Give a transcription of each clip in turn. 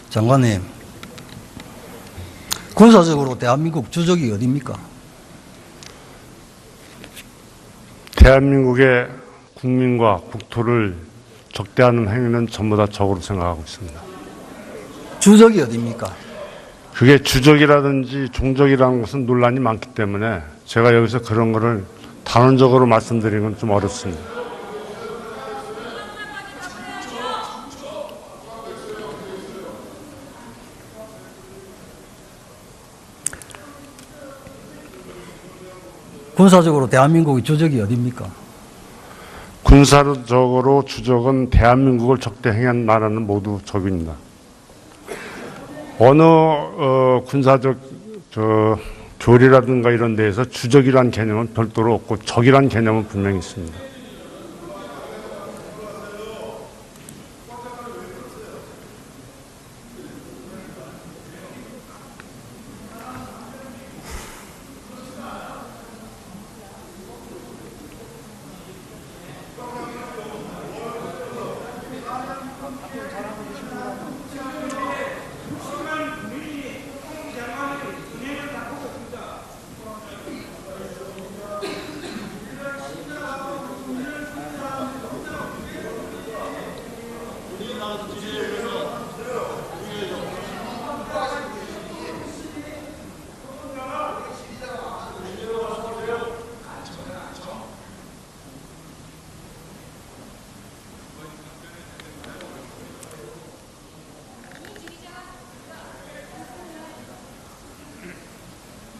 장관님, 군사적으로 대한민국 주적이 어디입니까? 대한민국의 국민과 국토를 적대하는 행위는 전부 다 적으로 생각하고 있습니다. 주적이 어디입니까? 그게 주적이라든지 종적이라는 것은 논란이 많기 때문에 제가 여기서 그런 거를 단언적으로 말씀드리는 건 좀 어렵습니다. 군사적으로 대한민국의 주적이 어디입니까? 군사적으로 주적은 대한민국을 적대 행한 나라는 모두 적입니다. 어느 군사적 교리라든가 이런 데에서 주적이란 개념은 별도로 없고 적이란 개념은 분명히 있습니다.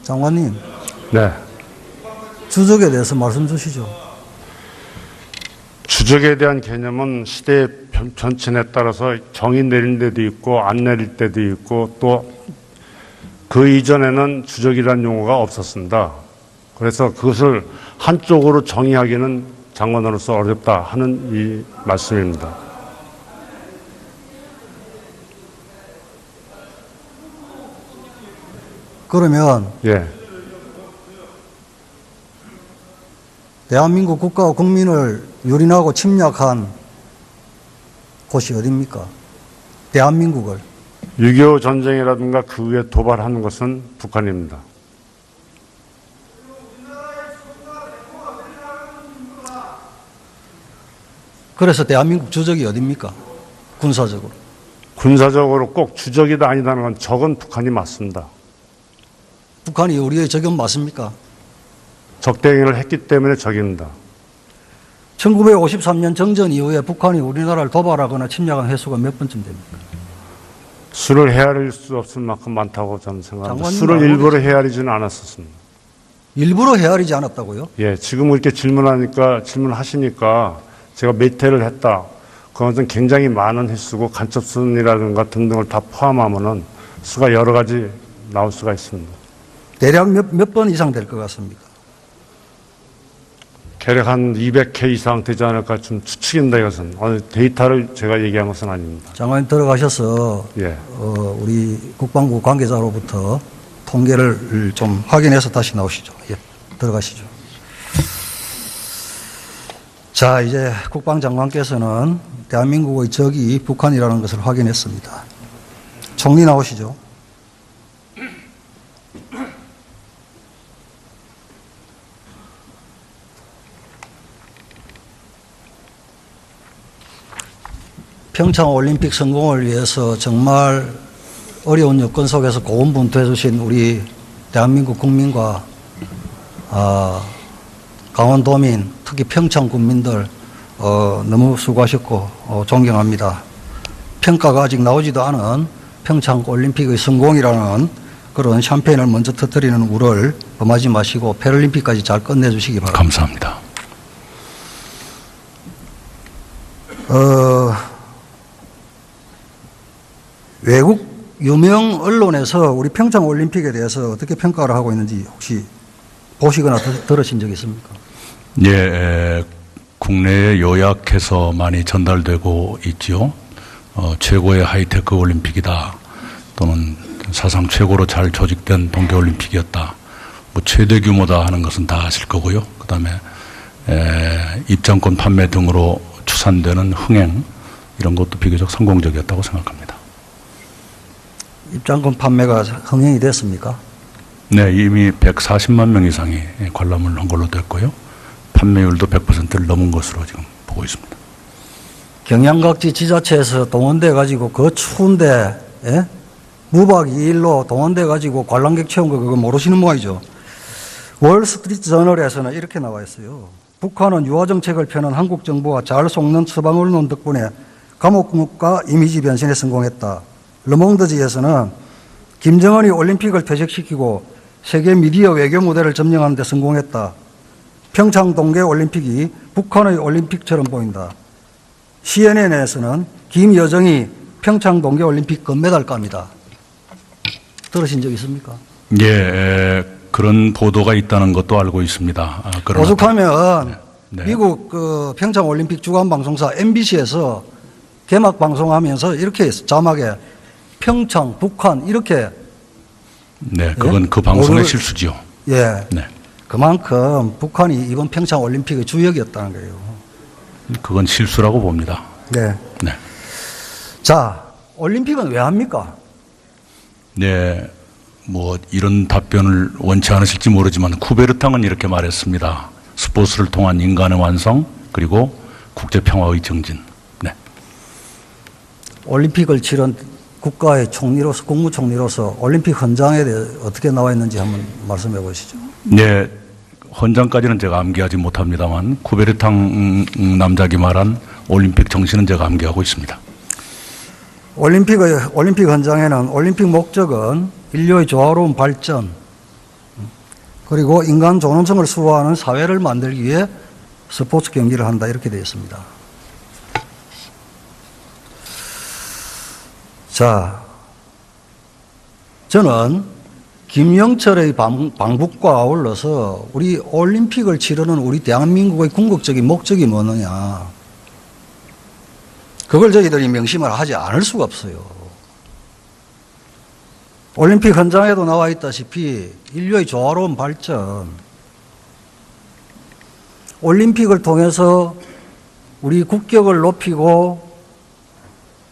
장관님, 네. 주적에 대해서 말씀 주시죠. 주적에 대한 개념은 시대의 변천에 따라서 정의 내릴 때도 있고 안 내릴 때도 있고 또 그 이전에는 주적이라는 용어가 없었습니다. 그래서 그것을 한쪽으로 정의하기는 장관으로서 어렵다 하는 이 말씀입니다. 그러면 예. 대한민국 국가와 국민을 유린하고 침략한 곳이 어디입니까? 대한민국을. 6.25 전쟁이라든가 그 후에 도발하는 것은 북한입니다. 그래서 대한민국 주적이 어디입니까? 군사적으로. 군사적으로 꼭 주적이다 아니다는 건 적은 북한이 맞습니다. 북한이 우리의 적은 맞습니까? 적대행위를 했기 때문에 적입니다. 1953년 정전 이후에 북한이 우리나라를 도발하거나 침략한 횟수가 몇 번쯤 됩니까? 수를 헤아릴 수 없을 만큼 많다고 저는 생각합니다. 장관님 수를 일부러 헤아리지는 않았었습니다. 일부러 헤아리지 않았다고요? 예, 지금 이렇게 질문하시니까 제가 몇 회를 했다. 그것은 굉장히 많은 횟수고 간첩순이라든가 등등을 다 포함하면은 수가 여러 가지 나올 수가 있습니다. 대략 몇 번 이상 될 것 같습니까? 대략 한 200회 이상 되지 않을까 좀 추측입니다. 이것은 데이터를 제가 얘기한 것은 아닙니다. 장관님 들어가셔서 예. 우리 국방부 관계자로부터 통계를 좀 확인해서 다시 나오시죠. 예, 들어가시죠. 자, 이제 국방장관께서는 대한민국의 적이 북한이라는 것을 확인했습니다. 총리 나오시죠. 평창 올림픽 성공을 위해서 정말 어려운 여건 속에서 고군분투해 주신 우리 대한민국 국민과 강원도민, 특히 평창 군민들 너무 수고하셨고 존경합니다. 평가가 아직 나오지도 않은 평창 올림픽의 성공이라는 그런 샴페인을 먼저 터뜨리는 우를 범하지 마시고 패럴림픽까지 잘 끝내주시기 바랍니다. 감사합니다. 외국 유명 언론에서 우리 평창 올림픽에 대해서 어떻게 평가를 하고 있는지 혹시 보시거나 들으신 적 있습니까? 예, 국내에 요약해서 많이 전달되고 있지요. 최고의 하이테크 올림픽이다. 또는 사상 최고로 잘 조직된 동계올림픽이었다. 뭐 최대 규모다 하는 것은 다 아실 거고요. 그 다음에 입장권 판매 등으로 추산되는 흥행 이런 것도 비교적 성공적이었다고 생각합니다. 입장권 판매가 흥행이 됐습니까? 네, 이미 140만 명 이상이 관람을 한 걸로 됐고요. 판매율도 100%를 넘은 것으로 지금 보고 있습니다. 경양 각지 지자체에서 동원돼 가지고 그 추운데 무박 2일로 동원돼 가지고 관람객 채운 거 그거 모르시는 모양이죠. 월스트리트 저널에서는 이렇게 나와 있어요. 북한은 유화 정책을 펴는 한국 정부와 잘 속는 서방 언론 덕분에 감옥국가 이미지 변신에 성공했다. 르몽드지에서는 김정은이 올림픽을 퇴색시키고 세계 미디어 외교 무대를 점령하는 데 성공했다. 평창 동계 올림픽이 북한의 올림픽처럼 보인다. CNN에서는 김여정이 평창 동계 올림픽 금메달감이다. 들으신 적 있습니까? 예, 그런 보도가 있다는 것도 알고 있습니다. 그러나 오죽하면 네. 미국 그 평창 올림픽 주간 방송사 MBC에서 개막 방송하면서 이렇게 했어. 자막에 평창, 북한 이렇게. 네, 그건 그 방송의 실수지요. 예. 네, 그만큼 북한이 이번 평창 올림픽의 주역이었다는 거예요. 그건 실수라고 봅니다. 네. 네, 자, 올림픽은 왜 합니까? 네, 뭐 이런 답변을 원치 않으실지 모르지만 쿠베르탕은 이렇게 말했습니다. 스포츠를 통한 인간의 완성 그리고 국제 평화의 정진. 네, 올림픽을 치른 국가의 총리로서, 국무총리로서 올림픽 헌장에 대해 어떻게 나와 있는지 한번 말씀해 보시죠. 네, 헌장까지는 제가 암기하지 못합니다만 쿠베르탕 남작이 말한 올림픽 정신은 제가 암기하고 있습니다. 올림픽 헌장에는 올림픽 목적은 인류의 조화로운 발전 그리고 인간 존엄성을 수호하는 사회를 만들기 위해 스포츠 경기를 한다 이렇게 되어 있습니다. 자, 저는 김영철의 방북과 아울러서 우리 올림픽을 치르는 우리 대한민국의 궁극적인 목적이 뭐느냐. 그걸 저희들이 명심을 하지 않을 수가 없어요. 올림픽 헌장에도 나와 있다시피 인류의 조화로운 발전, 올림픽을 통해서 우리 국격을 높이고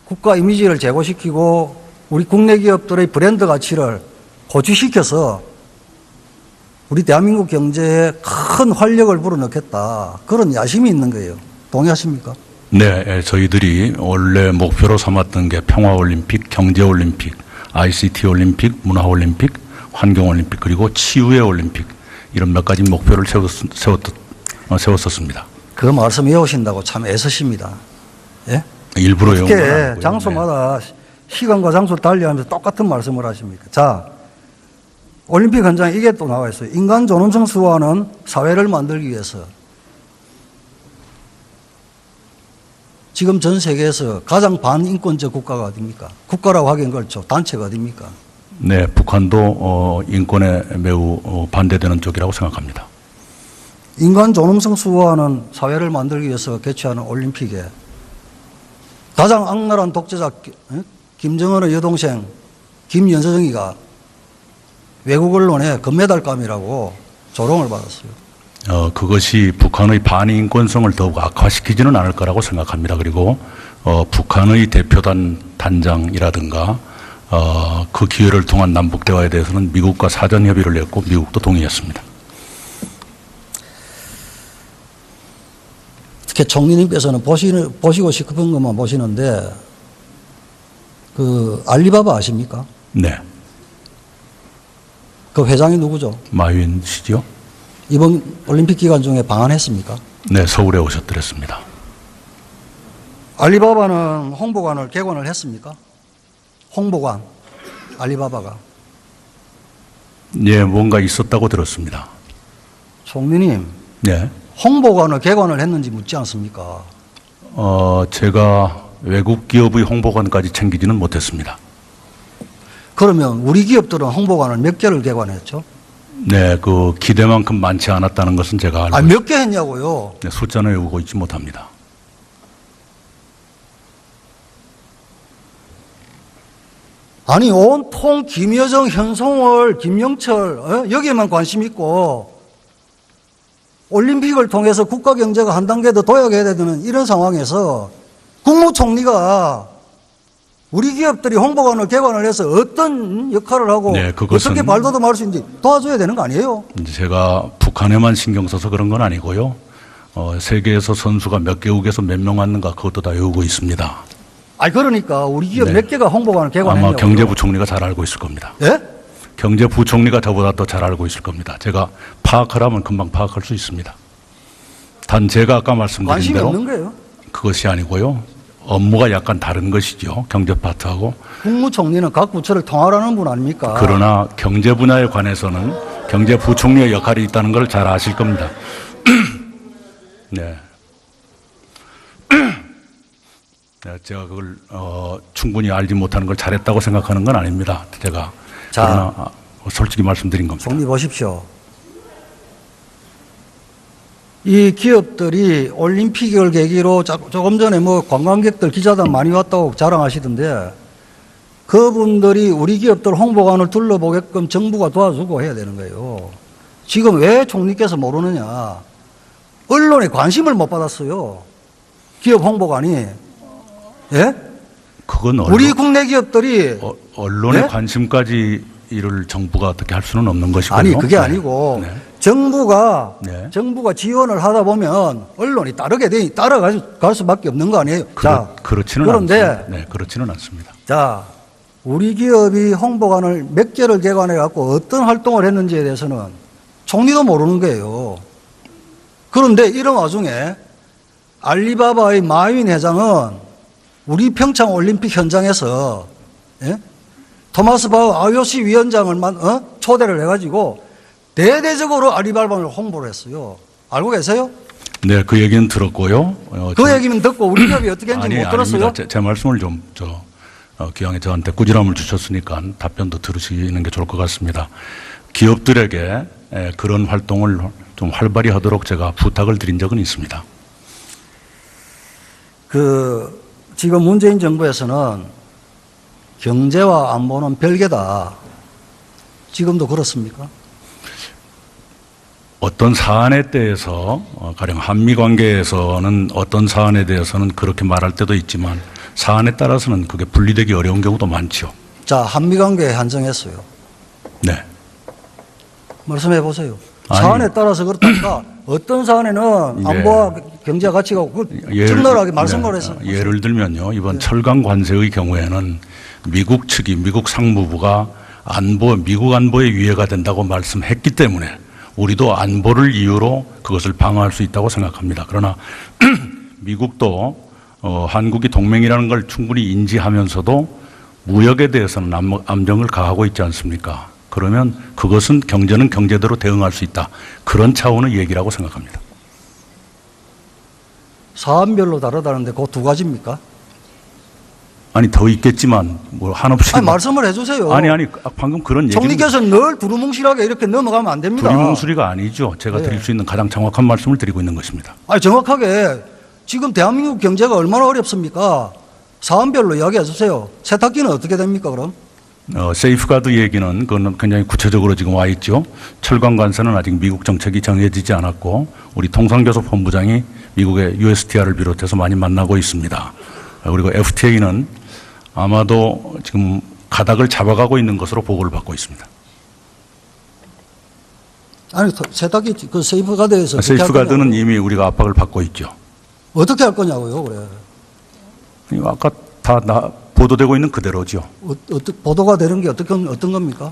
국가 이미지를 제고시키고 우리 국내 기업들의 브랜드 가치를 고취시켜서 우리 대한민국 경제에 큰 활력을 불어넣겠다. 그런 야심이 있는 거예요. 동의하십니까? 네, 저희들이 원래 목표로 삼았던 게 평화올림픽, 경제올림픽, ICT올림픽, 문화올림픽, 환경올림픽, 그리고 치유의 올림픽 이런 몇 가지 목표를 세웠었습니다. 그 말씀 외우신다고 참 애쓰십니다. 예? 일부러 외운 건 어떻게 아니고요. 장소마다 시간과 장소를 달리하면서 똑같은 말씀을 하십니까? 자, 올림픽 현장에 이게 또 나와 있어요. 인간 존엄성 수호하는 사회를 만들기 위해서 지금 전 세계에서 가장 반인권적 국가가 어디입니까? 국가라고 하기엔 그렇죠. 단체가 어디입니까? 네, 북한도 인권에 매우 반대되는 쪽이라고 생각합니다. 인간 존엄성 수호하는 사회를 만들기 위해서 개최하는 올림픽에 가장 악랄한 독재자 김정은의 여동생 김연서정이가 외국 언론에 금메달감이라고 조롱을 받았어요. 그것이 북한의 반인권성을 더욱 악화시키지는 않을 거라고 생각합니다. 그리고 북한의 대표단 단장이라든가 그 기회를 통한 남북 대화에 대해서는 미국과 사전 협의를 했고 미국도 동의했습니다. 특히 총리님께서는 보시고 싶은 것만 보시는데 그 알리바바 아십니까? 네, 그 회장이 누구죠? 마윈 씨죠? 이번 올림픽 기간 중에 방한했습니까? 네, 서울에 오셨더랬습니다. 알리바바는 홍보관을 개관을 했습니까? 홍보관, 알리바바가. 네, 뭔가 있었다고 들었습니다. 총리님, 네, 홍보관을 개관을 했는지 묻지 않습니까? 제가 외국 기업의 홍보관까지 챙기지는 못했습니다. 그러면 우리 기업들은 홍보관을 몇 개를 개관했죠? 네, 그 기대만큼 많지 않았다는 것은 제가 알고 몇 개 했냐고요? 네, 숫자는 외우고 있지 못합니다. 아니 온통 김여정, 현송월, 김영철 여기에만 관심 있고 올림픽을 통해서 국가 경제가 한 단계 더 도약해야 되는 이런 상황에서 국무총리가 우리 기업들이 홍보관을 개관을 해서 어떤 역할을 하고 네, 그것은 어떻게 발돋움할 수 있는지 도와줘야 되는 거 아니에요? 이제 제가 북한에만 신경 써서 그런 건 아니고요. 세계에서 선수가 몇 개국에서 몇 명 왔는가 그것도 다 외우고 있습니다. 아니 그러니까 우리 기업 네. 몇 개가 홍보관을 개관했냐고. 아마 경제부총리가 잘 알고 있을 겁니다. 예? 경제부총리가 저보다 더 잘 알고 있을 겁니다. 제가 파악하라면 금방 파악할 수 있습니다. 단 제가 아까 말씀드린 관심이 대로 없는 거예요. 그것이 아니고요. 업무가 약간 다른 것이죠. 경제 파트하고. 국무총리는 각 부처를 통할하는 분 아닙니까? 그러나 경제 분야에 관해서는 경제부총리의 역할이 있다는 걸 잘 아실 겁니다. 네. 네, 제가 그걸 충분히 알지 못하는 걸 잘했다고 생각하는 건 아닙니다. 제가 자. 그러나 솔직히 말씀드린 겁니다. 총리 보십시오. 이 기업들이 올림픽을 계기로 조금 전에 뭐 관광객들 기자단 많이 왔다고 자랑하시던데 그분들이 우리 기업들 홍보관을 둘러보게끔 정부가 도와주고 해야 되는 거예요. 지금 왜 총리께서 모르느냐. 언론에 관심을 못 받았어요. 기업 홍보관이. 예? 그건 우리 국내 기업들이 언론의 네? 관심까지 이를 정부가 어떻게 할 수는 없는 것이고요. 아니 그게 네. 아니고 네. 정부가 네. 지원을 하다 보면 언론이 따라갈 수밖에 없는 거 아니에요. 자, 그렇지는 그런데 않습니다. 네, 그렇지는 않습니다. 자, 우리 기업이 홍보관을 몇 개를 개관해 갖고 어떤 활동을 했는지에 대해서는 총리도 모르는 거예요. 그런데 이런 와중에 알리바바의 마윈 회장은 우리 평창 올림픽 현장에서 예? 토마스 바우 IOC 위원장을 초대를 해가지고 대대적으로 알리바바를 홍보를 했어요. 알고 계세요? 네, 그 얘기는 들었고요. 그 얘기는 듣고 우리 기업이 어떻게 했는지 못 들었어요? 아닙니다. 제 말씀을 좀 기왕에 저한테 꾸지람을 주셨으니까 답변도 들으시는 게 좋을 것 같습니다. 기업들에게 그런 활동을 좀 활발히 하도록 제가 부탁을 드린 적은 있습니다. 지금 문재인 정부에서는 경제와 안보는 별개다. 지금도 그렇습니까? 어떤 사안에 대해서 가령 한미 관계에서는 어떤 사안에 대해서는 그렇게 말할 때도 있지만 사안에 따라서는 그게 분리되기 어려운 경우도 많죠. 자, 한미 관계에 한정했어요. 네. 말씀해 보세요. 아니, 사안에 따라서 그렇다니까 어떤 사안에는 안보와 경제 가치가 적나라하게 말씀을 했어요. 예를 들면요. 이번 철강 관세의 경우에는 미국 측이 미국 상무부가 미국 안보에 위해가 된다고 말씀했기 때문에 우리도 안보를 이유로 그것을 방어할 수 있다고 생각합니다. 그러나 미국도 한국이 동맹이라는 걸 충분히 인지하면서도 무역에 대해서는 압력을 가하고 있지 않습니까? 그러면 그것은 경제는 경제대로 대응할 수 있다. 그런 차원의 얘기라고 생각합니다. 사안별로 다르다는데 그 두 가지입니까? 아니 더 있겠지만 뭐 한없이 아니, 말씀을 해주세요. 아니 방금 그런 얘기 총리께서는 늘 두루뭉실하게 이렇게 넘어가면 안 됩니다. 두리뭉술이가 아니죠. 제가 드릴 수 있는 가장 정확한 말씀을 드리고 있는 것입니다. 아니 정확하게 지금 대한민국 경제가 얼마나 어렵습니까? 사안별로 이야기해 주세요. 세탁기는 어떻게 됩니까 그럼? 세이프가드 얘기는 그건 굉장히 구체적으로 지금 와 있죠. 철강 관세는 아직 미국 정책이 정해지지 않았고 우리 통상교섭 본부장이 미국의 USTR을 비롯해서 많이 만나고 있습니다. 그리고 FTA는 아마도 지금 가닥을 잡아가고 있는 것으로 보고를 받고 있습니다. 아니 세탁기 그 세이프가드에서 세이프가드는 이미 우리가 압박을 받고 있죠. 어떻게 할 거냐고요, 그래. 아까 다 보도되고 있는 그대로죠. 보도가 되는 게 어떤 겁니까?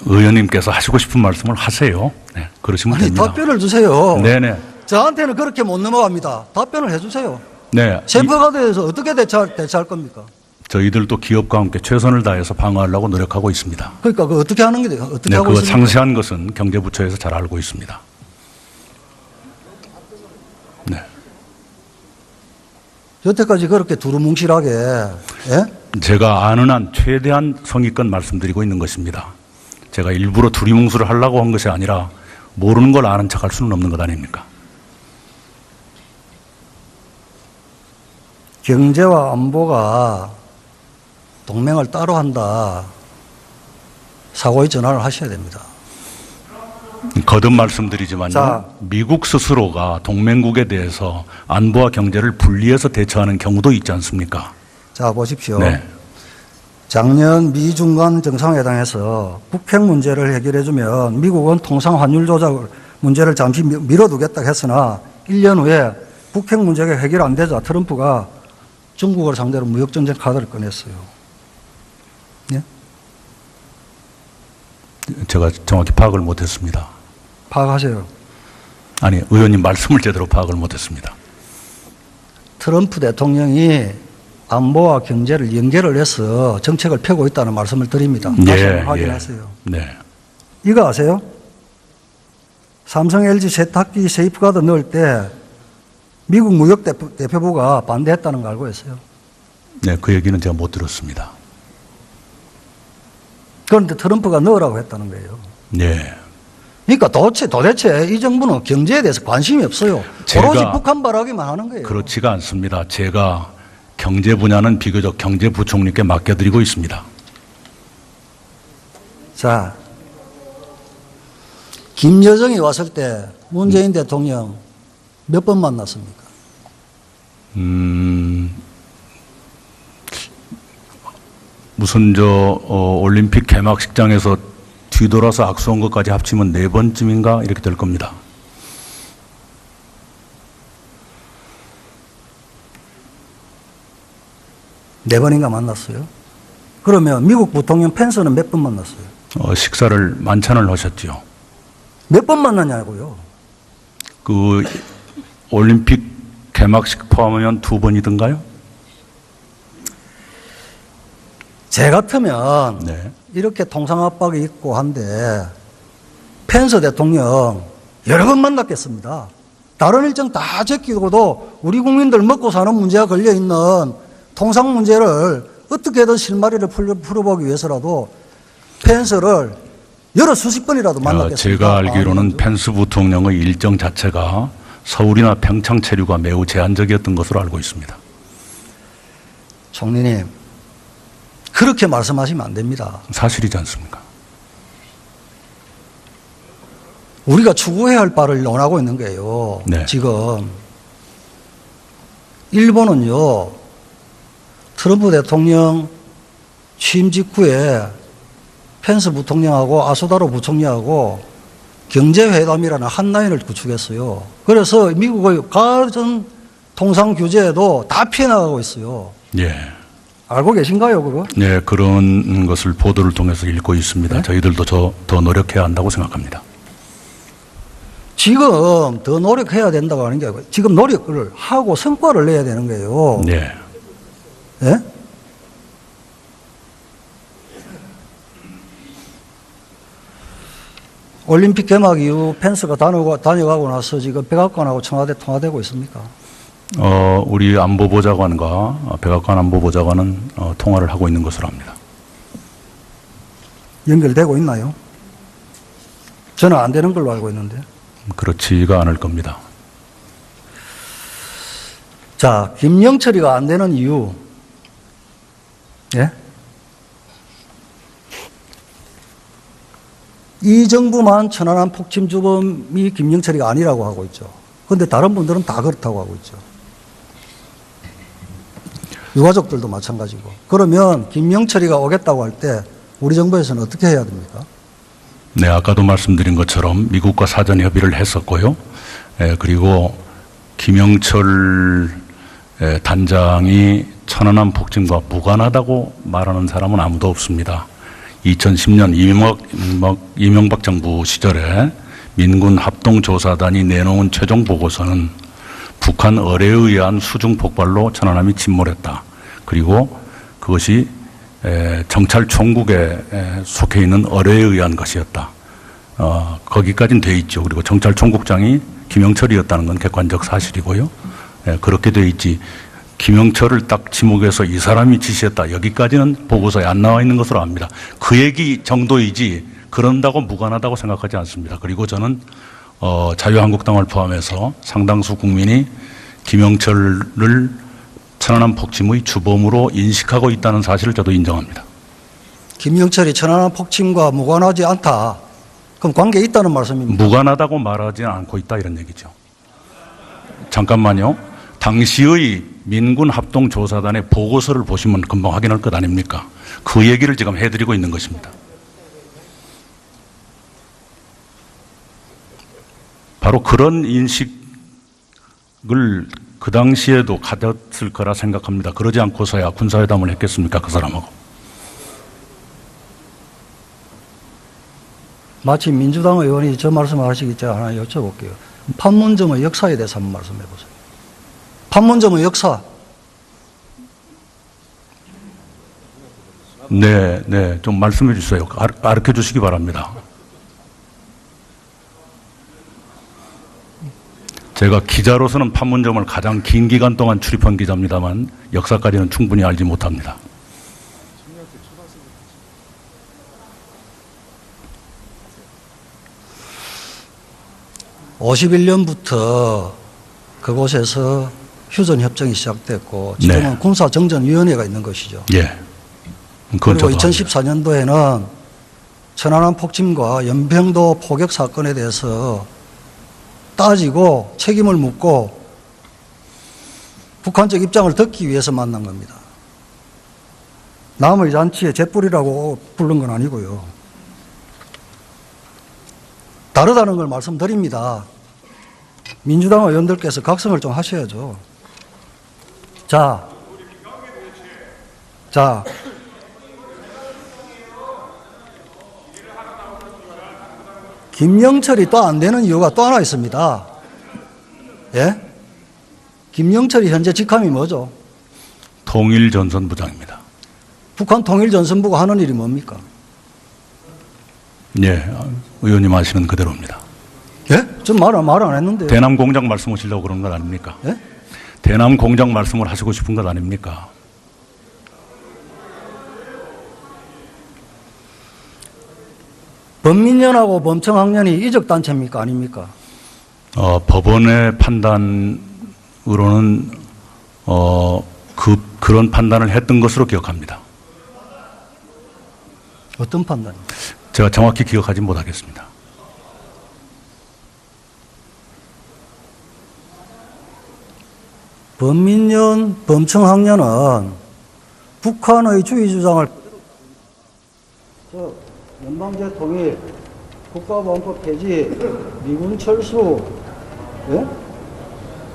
의원님께서 하시고 싶은 말씀을 하세요. 네, 그러시면 아니 됩니다. 답변을 주세요. 네네. 저한테는 그렇게 못 넘어갑니다. 답변을 해주세요. 네. 세이프가드에서 어떻게 대처할 겁니까? 저희들도 기업과 함께 최선을 다해서 방어하려고 노력하고 있습니다. 그러니까 그 어떻게 하는 게 어떻게 네, 하고 그 있습니까? 상세한 것은 경제부처에서 잘 알고 있습니다. 네. 여태까지 그렇게 두루뭉실하게 예? 제가 아는 한 최대한 성의껏 말씀드리고 있는 것입니다. 제가 일부러 두리뭉술을 하려고 한 것이 아니라 모르는 걸 아는 척할 수는 없는 것 아닙니까? 경제와 안보가 동맹을 따로 한다. 사고의 전환을 하셔야 됩니다. 거듭 말씀드리지만요. 자. 미국 스스로가 동맹국에 대해서 안보와 경제를 분리해서 대처하는 경우도 있지 않습니까? 자, 보십시오. 네. 작년 미중 간 정상회담에서 북핵 문제를 해결해주면 미국은 통상 환율 조작 문제를 잠시 미뤄두겠다 했으나 1년 후에 북핵 문제가 해결 안 되자 트럼프가 중국을 상대로 무역전쟁 카드를 꺼냈어요. 예? 제가 정확히 파악을 못했습니다. 파악하세요. 아니, 의원님 말씀을 제대로 파악을 못했습니다. 트럼프 대통령이 안보와 경제를 연결을 해서 정책을 펴고 있다는 말씀을 드립니다. 다시 한번 확인하세요. 네. 이거 아세요? 삼성 LG 세탁기 세이프가드 넣을 때 미국 무역 대표부가 반대했다는 거 알고 있어요. 네, 그 얘기는 제가 못 들었습니다. 그런데 트럼프가 넣으라고 했다는 거예요. 네. 그러니까 도대체 이 정부는 경제에 대해서 관심이 없어요. 오로지 북한 바라기만 하는 거예요. 그렇지가 않습니다. 제가 경제 분야는 비교적 경제부총리께 맡겨드리고 있습니다. 자, 김여정이 왔을 때 문재인 대통령 몇 번 만났습니까? 무슨 올림픽 개막식장에서 뒤돌아서 악수한 것까지 합치면 4번쯤인가 이렇게 될 겁니다. 네 번인가 만났어요. 그러면 미국 부통령 펜스는 몇 번 만났어요? 식사를 만찬을 하셨죠. 몇 번 만났냐고요? 그 올림픽 개막식 포함하면 2번이던가요? 제 같으면 네. 이렇게 통상 압박이 있고 한데 펜스 대통령 여러 번 만났겠습니다. 다른 일정 다 제끼고도 우리 국민들 먹고 사는 문제가 걸려있는 통상 문제를 어떻게든 실마리를 풀어보기 위해서라도 펜스를 여러 수십 번이라도 만났겠습니다. 제가 알기로는 펜스 부통령의 일정 자체가 서울이나 평창 체류가 매우 제한적이었던 것으로 알고 있습니다. 총리님, 그렇게 말씀하시면 안 됩니다. 사실이지 않습니까? 우리가 추구해야 할 바를 논하고 있는 거예요. 네. 지금 일본은요, 트럼프 대통령 취임 직후에 펜스 부통령하고 아소다로 부총리하고 경제회담이라는 한 라인을 구축했어요. 그래서 미국의 가전 통상 규제에도 다 피해 나가고 있어요. 예. 알고 계신가요, 그거? 네, 그런 것을 보도를 통해서 읽고 있습니다. 네? 저희들도 더 노력해야 한다고 생각합니다. 지금 더 노력해야 된다고 하는 게 아니고 지금 노력을 하고 성과를 내야 되는 거예요. 네. 예? 올림픽 개막 이후 펜스가 다녀가고 나서 지금 백악관하고 청와대 통화되고 있습니까? 우리 안보보좌관과 백악관 안보보좌관은 통화를 하고 있는 것으로 압니다. 연결되고 있나요? 저는 안 되는 걸로 알고 있는데. 그렇지가 않을 겁니다. 자, 김영철이가 안 되는 이유. 예? 이 정부만 천안함 폭침 주범이 김영철이가 아니라고 하고 있죠. 그런데 다른 분들은 다 그렇다고 하고 있죠. 유가족들도 마찬가지고. 그러면 김영철이가 오겠다고 할 때 우리 정부에서는 어떻게 해야 됩니까? 네, 아까도 말씀드린 것처럼 미국과 사전 협의를 했었고요. 그리고 김영철 단장이 천안함 폭침과 무관하다고 말하는 사람은 아무도 없습니다. 2010년 이명박 정부 시절에 민군 합동조사단이 내놓은 최종 보고서는 북한 어뢰에 의한 수중 폭발로 천안함이 침몰했다. 그리고 그것이 정찰 총국에 속해 있는 어뢰에 의한 것이었다. 거기까지는 돼 있죠. 그리고 정찰 총국장이 김영철이었다는 건 객관적 사실이고요. 그렇게 돼 있지. 김영철을 딱 지목해서 이 사람이 지시했다. 여기까지는 보고서에 안 나와 있는 것으로 압니다. 그 얘기 정도이지 그런다고 무관하다고 생각하지 않습니다. 그리고 저는 자유한국당을 포함해서 상당수 국민이 김영철을 천안함 폭침의 주범으로 인식하고 있다는 사실을 저도 인정합니다. 김영철이 천안함 폭침과 무관하지 않다. 그럼 관계 있다는 말씀입니다. 무관하다고 말하지 않고 있다 이런 얘기죠. 잠깐만요. 당시의 민군합동조사단의 보고서를 보시면 금방 확인할 것 아닙니까? 그 얘기를 지금 해드리고 있는 것입니다. 바로 그런 인식을 그 당시에도 가졌을 거라 생각합니다. 그러지 않고서야 군사회담을 했겠습니까? 그 사람하고. 마치 민주당 의원이 저 말씀을 하시기 하나 여쭤볼게요. 판문점의 역사에 대해서 한번 말씀해 보세요. 판문점의 역사. 네, 네. 좀 말씀해 주세요. 가르쳐 주시기 바랍니다. 제가 기자로서는 판문점을 가장 긴 기간 동안 출입한 기자입니다만 역사까지는 충분히 알지 못합니다. (51년부터) 그곳에서 휴전 협정이 시작됐고 지금은 네. 군사정전위원회가 있는 것이죠. 예. 그건 그리고 저도 2014년도에는 천안함 폭침과 연평도 포격 사건에 대해서 따지고 책임을 묻고 북한 쪽 입장을 듣기 위해서 만난 겁니다. 남의 잔치에 재뿌리라고 부른 건 아니고요. 다르다는 걸 말씀드립니다. 민주당 의원들께서 각성을 좀 하셔야죠. 자, 김영철이 또 안 되는 이유가 또 하나 있습니다. 예? 김영철이 현재 직함이 뭐죠? 통일전선부장입니다. 북한 통일전선부가 하는 일이 뭡니까? 예, 의원님 아시는 그대로입니다. 예? 전 말 안 했는데. 대남 공장 말씀하시려고 그런 것 아닙니까? 예? 대남 공장 말씀을 하시고 싶은 것 아닙니까? 범민련하고 범청학련이 이적단체입니까? 아닙니까? 법원의 판단으로는 그런 판단을 했던 것으로 기억합니다. 어떤 판단입니까? 제가 정확히 기억하지 못하겠습니다. 범민련, 범청학련은 북한의 주의 주장을 연방제 통일, 국가보안법 폐지, 미군 철수, 예?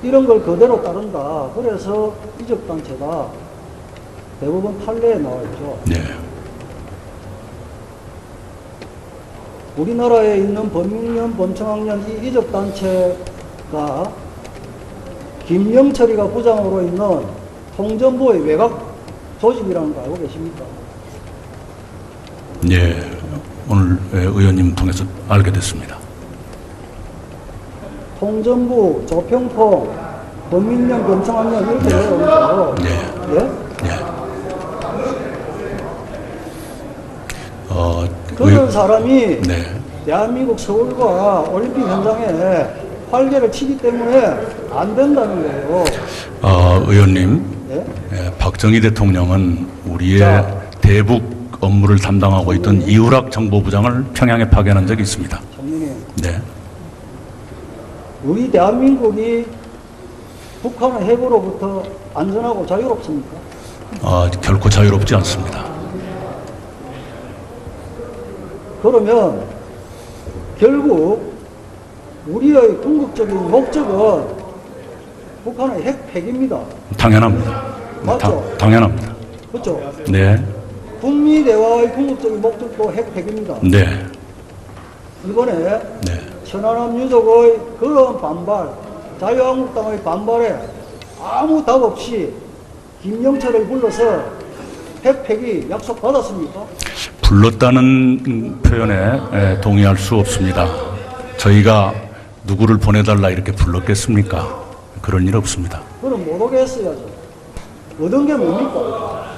이런 걸 그대로 따른다. 그래서 이적단체다. 대부분 판례에 나와 있죠. 네. 우리나라에 있는 범민련, 범청학련 이 이적단체가 김영철이가 부장으로 있는 통전부의 외곽 조직이라는 거 알고 계십니까? 네. 오늘 의원님 통해서 알게 됐습니다. 통전부, 조평통, 범민련, 범청학련 이렇게 되어 있어요. 네. 예? 네. 그런 사람이 네. 대한민국 서울과 올림픽 현장에 활개를 치기 때문에 안 된다는 거예요. 의원님, 예? 박정희 대통령은 우리의 자. 대북 업무를 담당하고 있던 이우락 정보부장을 평양에 파견한 적이 있습니다. 장님이 네. 우리 대한민국이 북한의 해고로부터 안전하고 자유롭습니까? 결코 자유롭지 않습니다. 그러면 결국 우리의 궁극적인 목적은 북한의 핵 폐기입니다. 당연합니다. 맞죠? 당연합니다. 그렇죠? 네. 북미 대화의 궁극적인 목적도 핵 폐기입니다. 네. 이번에 네. 천안함 유족의 그런 반발, 자유한국당의 반발에 아무 답 없이 김영철을 불러서 핵 폐기 약속 받았습니까? 불렀다는 표현에 동의할 수 없습니다. 저희가 누구를 보내달라 이렇게 불렀겠습니까? 그런 일 없습니다. 그럼 못 오게 했어야죠. 얻은 게 뭡니까?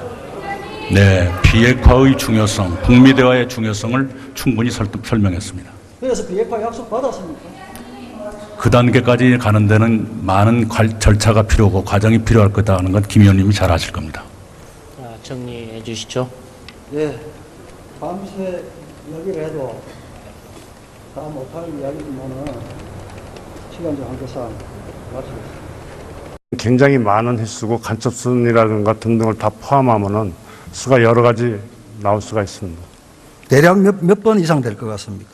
네, 비핵화의 중요성, 북미 대화의 중요성을 충분히 설명했습니다. 그래서 비핵화 약속 받았습니까? 그 단계까지 가는 데는 많은 절차가 필요하고 과정이 필요할 거다 하는 건 김 의원님이 잘 아실 겁니다. 자, 정리해 주시죠. 예. 밤새 이야기를 해도 다 못할 이야기지만은 시간적 한계상 마치겠습니다. 굉장히 많은 횟수고 간첩순이라든가 등등을 다 포함하면은 수가 여러 가지 나올 수가 있습니다. 대략 몇 번 이상 될 것 같습니까?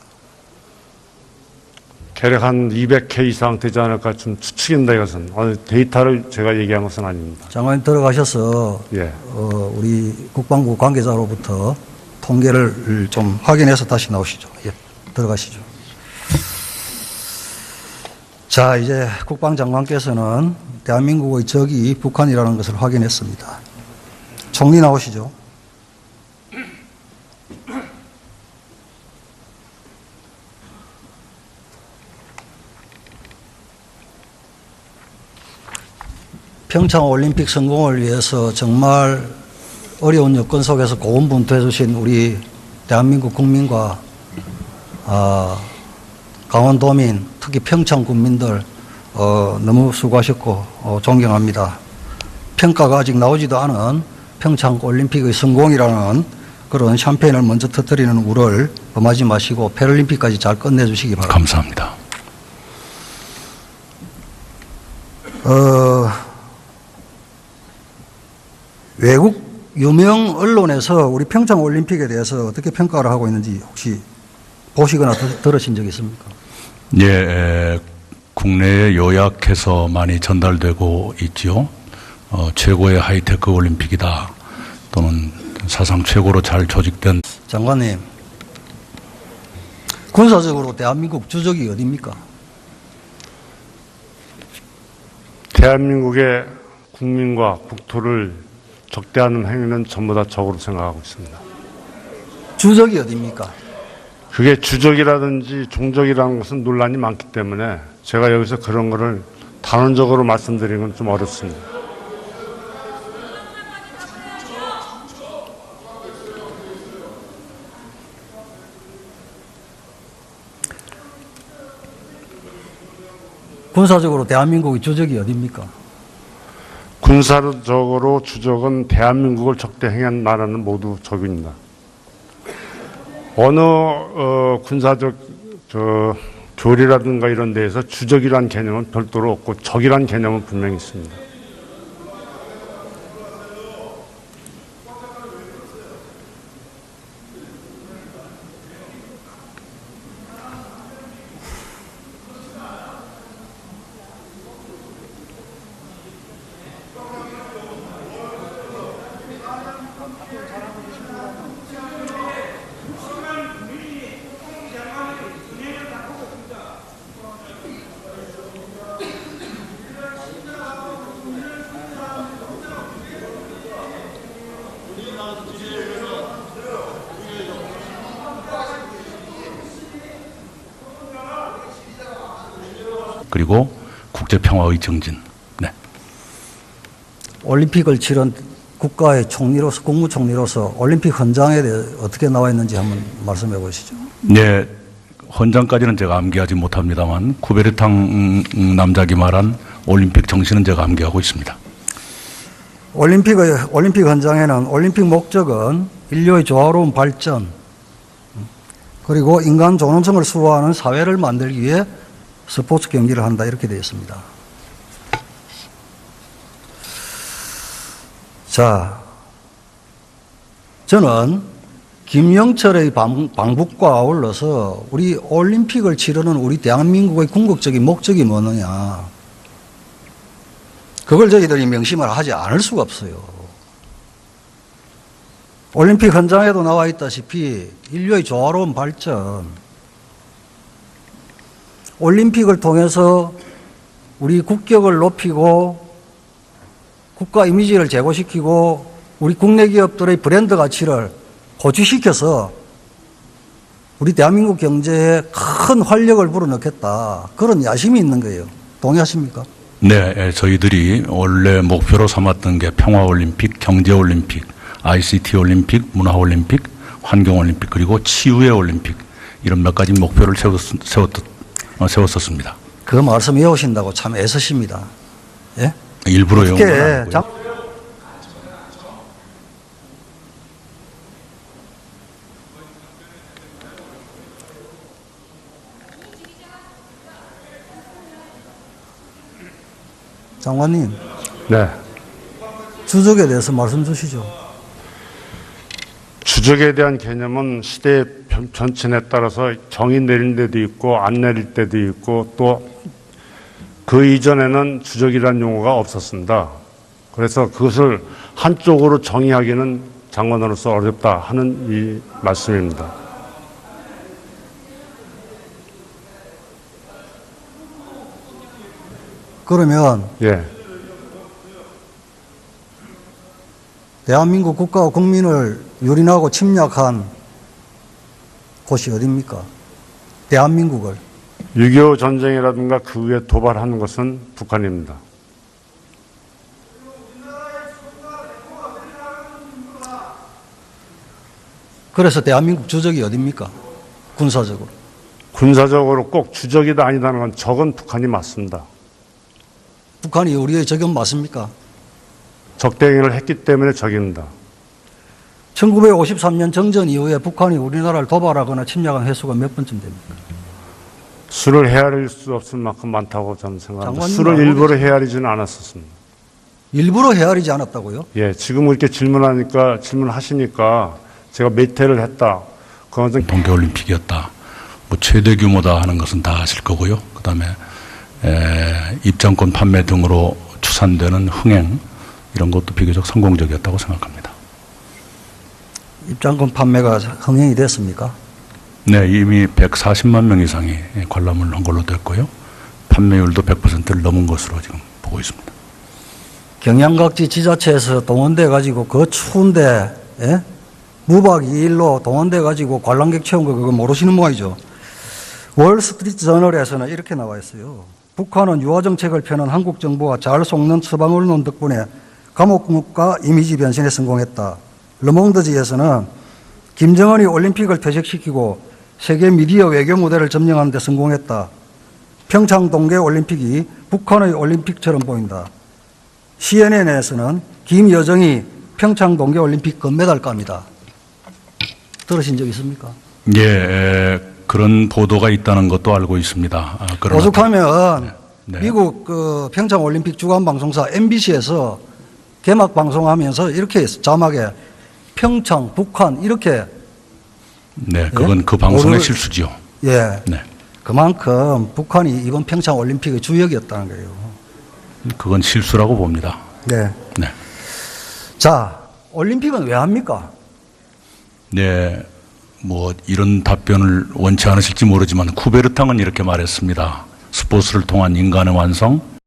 대략 한 200회 이상 되지 않을까 좀 추측입니다. 이것은 데이터를 제가 얘기한 것은 아닙니다. 장관님 들어가셔서 예. 우리 국방부 관계자로부터 통계를 좀 확인해서 다시 나오시죠. 예, 들어가시죠. 자, 이제 국방장관께서는 대한민국의 적이 북한이라는 것을 확인했습니다. 총리 나오시죠. 평창 올림픽 성공을 위해서 정말 어려운 여건 속에서 고군분투해 주신 우리 대한민국 국민과 강원도민, 특히 평창 군민들 너무 수고하셨고 존경합니다. 평가가 아직 나오지도 않은 평창 올림픽의 성공이라는 그런 샴페인을 먼저 터뜨리는 우를 범하지 마시고 패럴림픽까지 잘 끝내주시기 바랍니다. 감사합니다. 외국 유명 언론에서 우리 평창 올림픽에 대해서 어떻게 평가를 하고 있는지 혹시 보시거나 들으신 적 있습니까? 예, 국내에 요약해서 많이 전달되고 있죠. 최고의 하이테크 올림픽이다. 또는 사상 최고로 잘 조직된. 장관님, 군사적으로 대한민국 주적이 어디입니까? 대한민국의 국민과 국토를 적대하는 행위는 전부 다 적으로 생각하고 있습니다. 주적이 어디입니까? 그게 주적이라든지 종적이라는 것은 논란이 많기 때문에 제가 여기서 그런 거를 단언적으로 말씀드리는 건 좀 어렵습니다. 군사적으로 대한민국의 주적이 어디입니까? 군사적으로 주적은 대한민국을 적대 행한 나라는 모두 적입니다. 어느 군사적 교리라든가 이런 데에서 주적이란 개념은 별도로 없고 적이란 개념은 분명히 있습니다. 그리고 국제평화의 정진. 네. 올림픽을 치른 국가의 총리로서, 국무총리로서 올림픽 헌장에 대해 어떻게 나와 있는지 한번 말씀해 보시죠. 네. 헌장까지는 제가 암기하지 못합니다만 쿠베르탕 남작이 말한 올림픽 정신은 제가 암기하고 있습니다. 올림픽 헌장에는 올림픽 목적은 인류의 조화로운 발전 그리고 인간 존엄성을 수호하는 사회를 만들기 위해 스포츠 경기를 한다 이렇게 되어 있습니다. 자, 저는 김영철의 방북과 아울러서 우리 올림픽을 치르는 우리 대한민국의 궁극적인 목적이 뭐느냐, 그걸 저희들이 명심을 하지 않을 수가 없어요. 올림픽 헌장에도 나와 있다시피 인류의 조화로운 발전, 올림픽을 통해서 우리 국격을 높이고 국가 이미지를 제고시키고 우리 국내 기업들의 브랜드 가치를 고취시켜서 우리 대한민국 경제에 큰 활력을 불어넣겠다, 그런 야심이 있는 거예요. 동의하십니까? 네, 저희들이 원래 목표로 삼았던 게 평화올림픽, 경제올림픽, ICT 올림픽, 문화올림픽, 환경올림픽, 그리고 치유의 올림픽, 이런 몇 가지 목표를 세웠었습니다. 그 말씀 외우신다고 참 애쓰십니다. 예? 일부러 외운 건 어떻게 아니고요. 장관님, 네. 주적에 대해서 말씀 주시죠. 주적에 대한 개념은 시대의 변천에 따라서 정의 내릴 때도 있고 안 내릴 때도 있고 또 그 이전에는 주적이라는 용어가 없었습니다. 그래서 그것을 한쪽으로 정의하기는 장관으로서 어렵다 하는 이 말씀입니다. 그러면 예. 대한민국 국가와 국민을 유린하고 침략한 곳이 어디입니까? 대한민국을. 6.25 전쟁이라든가 그 후에 도발하는 것은 북한입니다. 그래서 대한민국 주적이 어디입니까? 군사적으로. 군사적으로 꼭 주적이다 아니다는 건 적은 북한이 맞습니다. 북한이 우리의 적은 맞습니까? 적대행위를 했기 때문에 적입니다. 1953년 정전 이후에 북한이 우리나라를 도발하거나 침략한 횟수가 몇 번쯤 됩니까? 수를 헤아릴 수 없을 만큼 많다고 저는 생각합니다. 장관님 수를 알고 일부러 헤아리지는 않았었습니다. 일부러 헤아리지 않았다고요? 예, 지금 이렇게 질문하시니까 제가 몇 회를 했다. 그것은 동계올림픽이었다. 뭐 최대 규모다 하는 것은 다 아실 거고요. 그다음에 입장권 판매 등으로 추산되는 흥행 이런 것도 비교적 성공적이었다고 생각합니다. 입장권 판매가 흥행이 됐습니까? 네, 이미 140만 명 이상이 관람을 한 걸로 됐고요. 판매율도 100%를 넘은 것으로 지금 보고 있습니다. 경양 각지 지자체에서 동원돼 가지고 그 추운데 예? 무박 2일로 동원돼 가지고 관람객 채운 거 그거 모르시는 모양이죠. 월스트리트 저널에서는 이렇게 나와 있어요. 북한은 유화 정책을 펴는 한국 정부와 잘 속는 서방 언론 덕분에 감옥국가 이미지 변신에 성공했다. 르몽드지에서는 김정은이 올림픽을 퇴색시키고 세계 미디어 외교 무대를 점령하는 데 성공했다. 평창 동계 올림픽이 북한의 올림픽처럼 보인다. CNN에서는 김여정이 평창 동계 올림픽 금메달감이다. 들으신 적 있습니까? 예, 그런 보도가 있다는 것도 알고 있습니다. 그러나 오죽하면 네. 미국 그 평창 올림픽 주간 방송사 MBC에서 개막 방송하면서 이렇게 했어. 자막에 평창, 북한 이렇게 네, 그건 그 방송의 오늘- 실수지요. 예. 네, 그만큼 북한이 이번 평창 올림픽의 주역이었다는 거예요. 그건 실수라고 봅니다. 네. 네, 자, 올림픽은 왜 합니까? 네, 뭐 이런 답변을 원치 않으실지 모르지만 쿠베르탕은 이렇게 말했습니다. 스포츠를 통한 인간의 완성,